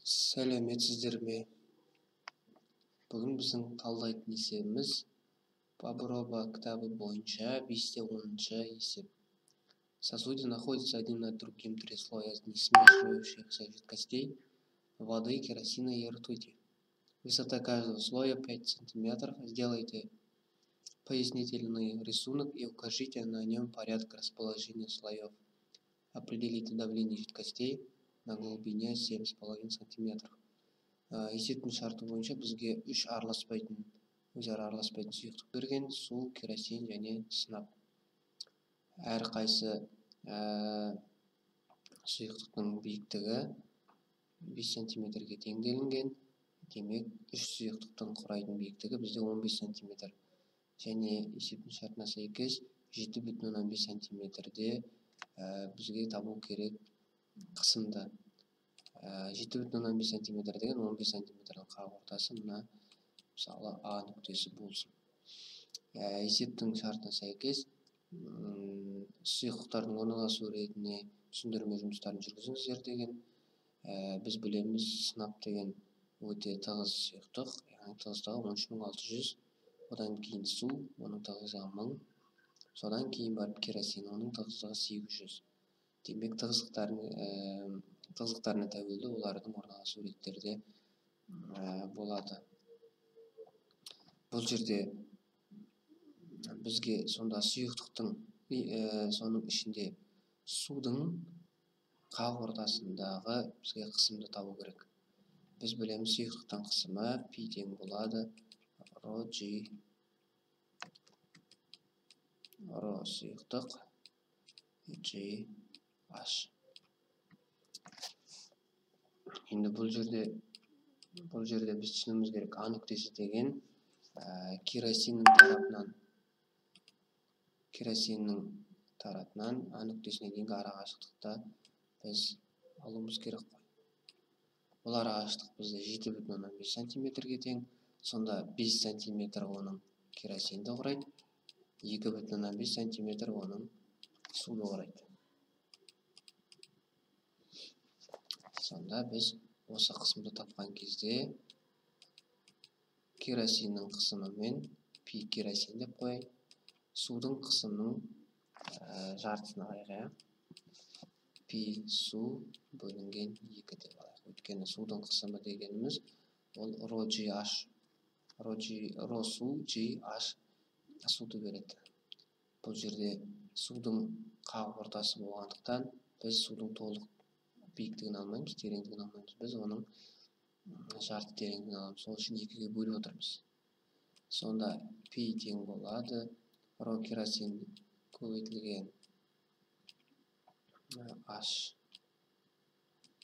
Сәлеметсіздер ме? Бүгін біздің талдайтын есебіміз Боброва кітабы бойынша 5-10 есеп. Сосуды находятся один над другим 3 слоя не смешивающихся жидкостей воды, керосина и ртути. Высота каждого слоя 5 см. Сделайте пояснительный рисунок и укажите на нем порядок расположения слоев. Определите давление жидкостей на глубине 7,5 см. Есептің шарты бойынша бізге өзара араласпайтын сұйықтық берген: су, керосин және сынап. Әрқайсы сұйықтықтың биіктігі 5 см-ге теңделінген. Демек, 3 сұйықтықтың құрайтын биіктігі бізде 15 см. Және есептің шартына сәйкес 7,5 см-де бізге табу керек қысымды. 7,5 см деген 15 см-дің қақ ортасы, мына мысалы А нүктесі болсын. Есептің шартына сәйкес сұйықтықтардың орналасу ретіне түсіндірме жұмыстарын жүргізіңіздер деген. Біз білеміз, сынап деген өте тығыз сұйықтық, яғни тығыздығы 13600. Одан кейін су, оның тығыздығы 1000. Содан кейін барып керосин, оның тығыздығы 800. Демек, тығыздықтарына тәуелді олардың орналасу реттерде болады. Бұл жерде бізге сонда сұйықтықтың, соның ішінде судың қақ ортасындағы бізге қысымды табу керек. Біз білеміз, сұйықтықтың қысымы пи тең болады ро G. Ро сұйықтық, G H. Енді бұл жерде біз түсінуіміз керек, А нүктесі деген керосиннің тарапынан А нүктесіне дейінгі арақашықтықта біз алуымыз керек қой. Бұл арақашықтық бізде 7,5 см-ге тең. Сонда 5 см оның керосинді құрайды, 2,5 см оның суды құрайды. Сонда біз осы қысымды тапқан кезде керосиннің қысымымен пи керосин деп қойайық. Судың қысымының жартысына қарайық. Пи су бөлінген 2 деп алайық. Өйткені судың қысымы дегеніміз ол ро GH. Ро су GH суды береді. Бұл жерде судың қақ ортасы болғандықтан біз судың толық биіктігін алмаймыз, тереңдігін алмаймыз. Біз оның жарты тереңдігін аламыз. Сол үшін 2-ге бөліп отырмыз. Сонда пи тең болады ро керосин көбейтілген H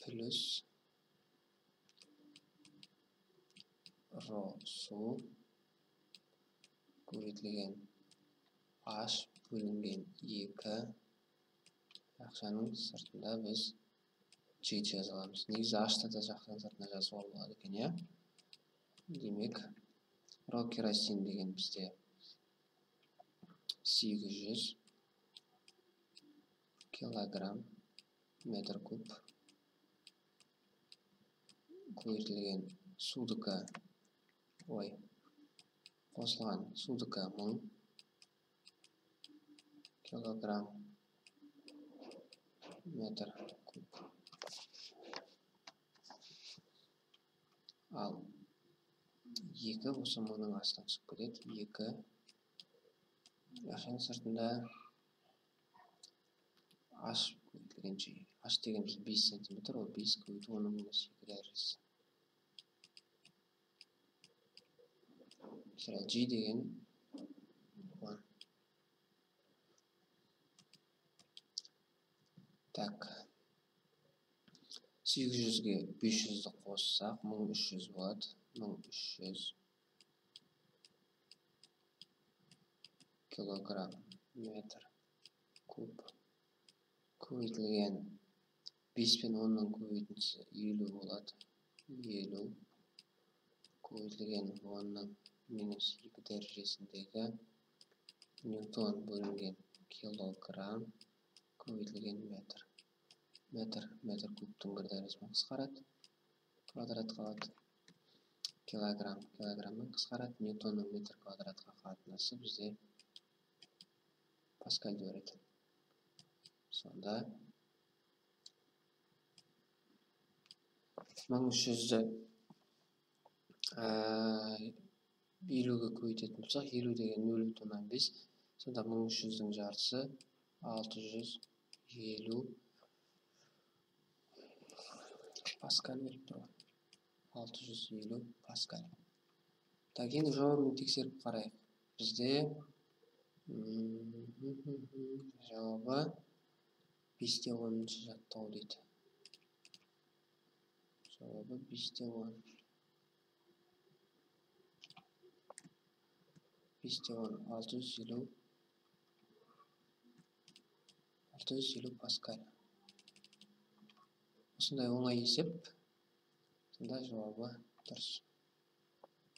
плюс ро су көбейтілген H бөлінген 2. Ақшаның сыртында біз G жаза аламыз. Негізі H-та да жақтың сыртына жазуға болады екен, иә? Демек, ро керосин деген бізде 800 килограмм метр куб. Көбейтілген судыкі, қосылған судыкі 1000 килограмм метр куб. Ал 2 осы 1000-ның астына түсіп кетеді. 2 ақшаның сыртында H көбейтілген G. H деген 5 см, ол 5 көбейту 10 минус 2 дәрежесі. G деген 10. Так. 800-ге 500-ді қоссақ, 1300 болады. 1300 килограмм метр куб. Көбейтілген 5 пен 10-ның көбейтіндісі 50 болады. 50 көбейтілген 10-ның минус 2 дәрежесіндегі ньютон бөлінген килограмм көбейтілген метр. Метр кубтың 1 дәрежесімен қысқарады. квадрат қалады. Килограмм. Килограммнан қысқарады. Ньютонның метр квадратқа қатынасы бізде паскальді береді. Сонда 1300-ді 50-ге көбейтетін болсақ, 50 деген 0,5. Сонда 1300-дің жартысы 650 паскаль беріп тұр. 650 паскаль. Так, енді жауабын тексеріп қарайық. Бізде жауабы 5-10 жаттау дейді. Жауабы 5-10. 5-10 650 паскаль. Осындай оңай есеп. Сонда жауабы дұрыс.